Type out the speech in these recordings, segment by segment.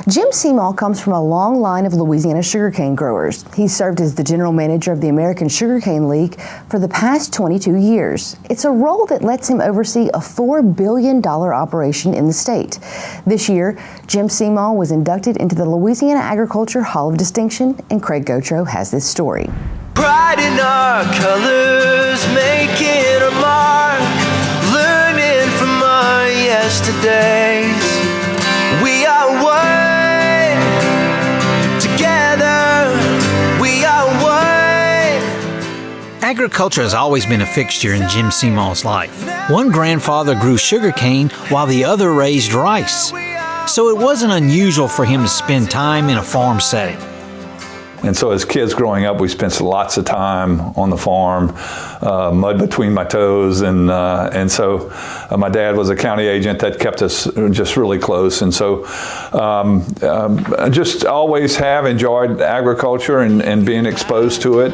Jim Seymour comes from a long line of Louisiana sugarcane growers. He served as the general manager of the American Sugarcane League for the past 22 years. It's a role that lets him oversee a $4 billion operation in the state. This year, Jim Seymour was inducted into the Louisiana Agriculture Hall of Distinction, and Craig Gautreaux has this story. Pride in our colors, making a mark, learning from our yesterdays. We are one, together, we are one. Agriculture has always been a fixture in Jim Seymour's life. One grandfather grew sugarcane while the other raised rice. So it wasn't unusual for him to spend time in a farm setting. And so as kids growing up, we spent lots of time on the farm, mud between my toes. And so my dad was a county agent that kept us just really close. And so I just always have enjoyed agriculture and being exposed to it.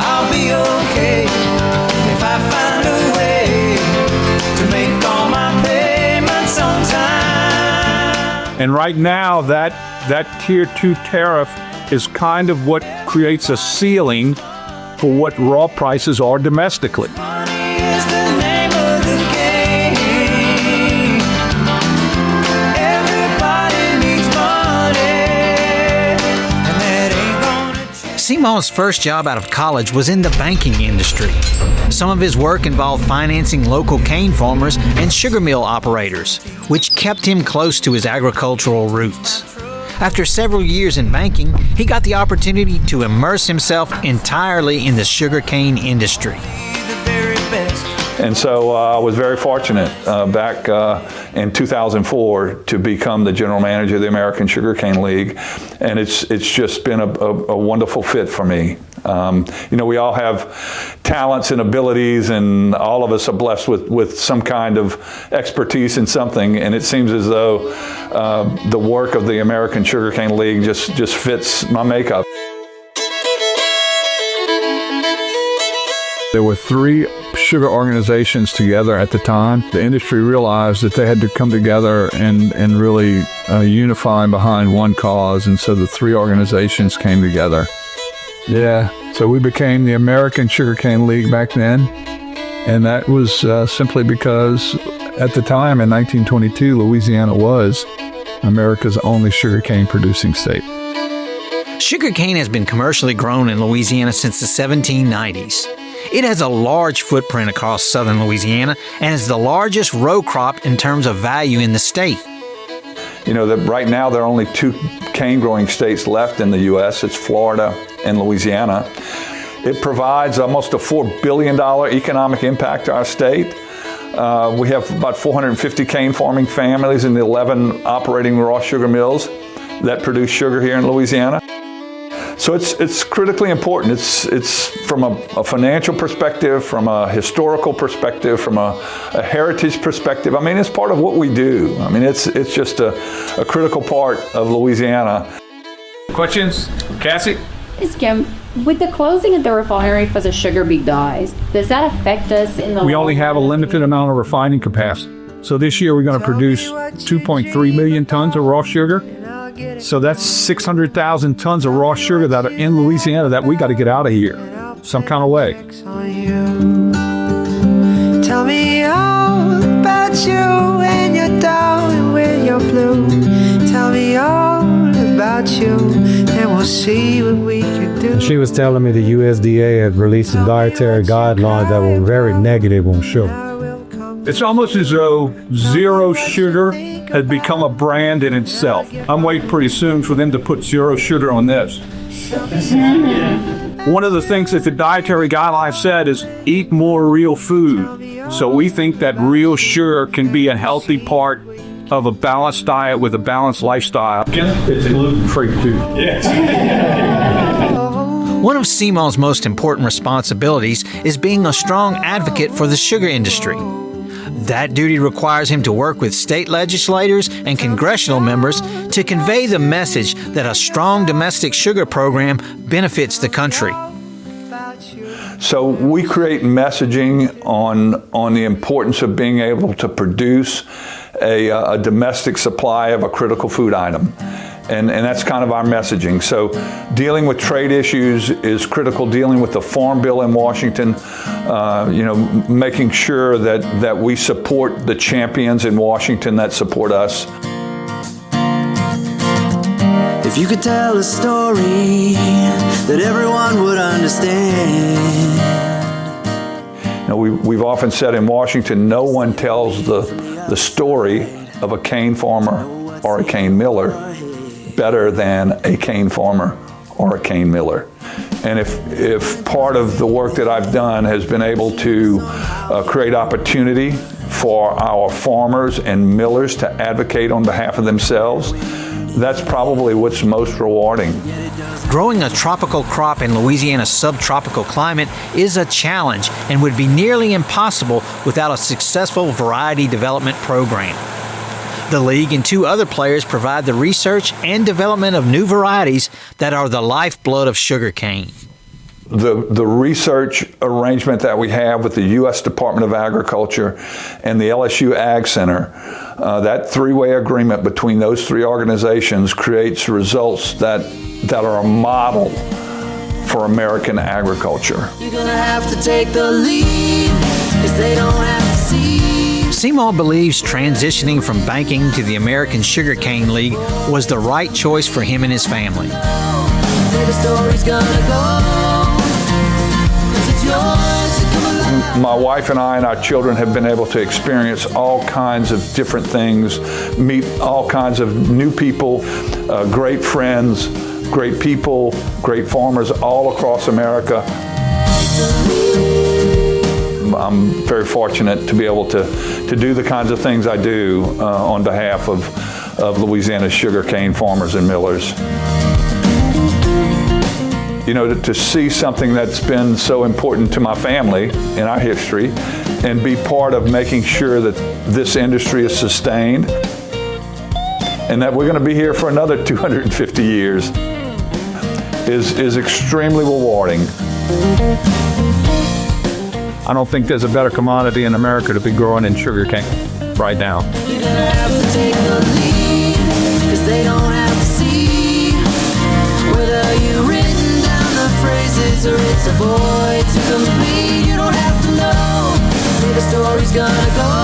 I'll be okay if I find a way to make all my payments on time. And right now, that Tier 2 tariff is kind of what creates a ceiling for what raw prices are domestically. Money is the name of the game. Everybody needs money, and that ain't gonna change. Seymour's first job out of college was in the banking industry. Some of his work involved financing local cane farmers and sugar mill operators, which kept him close to his agricultural roots. After several years in banking, he got the opportunity to immerse himself entirely in the sugarcane industry. And so I was very fortunate back in 2004 to become the general manager of the American Sugarcane League, and it's just been a wonderful fit for me. We all have talents and abilities, and all of us are blessed with some kind of expertise in something, and it seems as though the work of the American Sugarcane League just fits my makeup. There were 3 sugar organizations together at the time. The industry realized that they had to come together and really unify behind one cause, and so the 3 organizations came together. Yeah, so we became the American Sugarcane League back then, and that was simply because at the time in 1922, Louisiana was America's only sugarcane producing state. Sugarcane has been commercially grown in Louisiana since the 1790s. It has a large footprint across southern Louisiana and is the largest row crop in terms of value in the state. Right now there are only 2 cane growing states left in the U.S. It's Florida and Louisiana. It provides almost a $4 billion economic impact to our state. We have about 450 cane farming families and 11 operating raw sugar mills that produce sugar here in Louisiana. So it's critically important. It's from a financial perspective, from a historical perspective, from a heritage perspective. I mean, it's part of what we do. I mean, it's just a critical part of Louisiana. Questions? Cassie? Yes, Kim. With the closing of the refinery for the sugar beet dyes, does that affect us in the... We only have a limited amount of refining capacity. So this year we're going to produce 2.3 million tons of raw sugar. So that's 600,000 tons of raw sugar that are in Louisiana that we got to get out of here some kind of way. Tell me all about you and your down and when you're blue. Tell me all about you and we'll see what we can do. She was telling me the USDA had released some dietary guidelines that were very negative on sugar. It's almost as though zero sugar had become a brand in itself. I'm waiting pretty soon for them to put zero sugar on this. One of the things that the dietary guidelines said is eat more real food. So we think that real sugar can be a healthy part of a balanced diet with a balanced lifestyle. It's gluten-free too. Yes. One of Seymour's most important responsibilities is being a strong advocate for the sugar industry. That duty requires him to work with state legislators and congressional members to convey the message that a strong domestic sugar program benefits the country. So we create messaging on the importance of being able to produce a domestic supply of a critical food item. And that's kind of our messaging. So dealing with trade issues is critical, dealing with the Farm Bill in Washington, making sure that we support the champions in Washington that support us. If you could tell a story that everyone would understand. We've often said in Washington, no one tells the story of a cane farmer or a cane miller better than a cane farmer or a cane miller. And if part of the work that I've done has been able to create opportunity for our farmers and millers to advocate on behalf of themselves, that's probably what's most rewarding. Growing a tropical crop in Louisiana's subtropical climate is a challenge and would be nearly impossible without a successful variety development program. The league and 2 other players provide the research and development of new varieties that are the lifeblood of sugarcane. The research arrangement that we have with the U.S. Department of Agriculture and the LSU Ag Center, that 3-way agreement between those 3 organizations creates results that are a model for American agriculture. You're gonna have to take the lead, 'cause they don't have to see. Seymour believes transitioning from banking to the American Sugarcane League was the right choice for him and his family. Where the story's gonna go, 'cause it's yours to come alive. My wife and I and our children have been able to experience all kinds of different things, meet all kinds of new people, great friends, great people, great farmers all across America. I'm very fortunate to be able to do the kinds of things I do on behalf of Louisiana's sugarcane farmers and millers. To see something that's been so important to my family in our history and be part of making sure that this industry is sustained and that we're going to be here for another 250 years is extremely rewarding. I don't think there's a better commodity in America to be growing in sugarcane right now. You're gonna have to take the lead, 'cause they don't have to see. Whether you've written down the phrases or it's a void to complete, you don't have to know where the story's gonna go.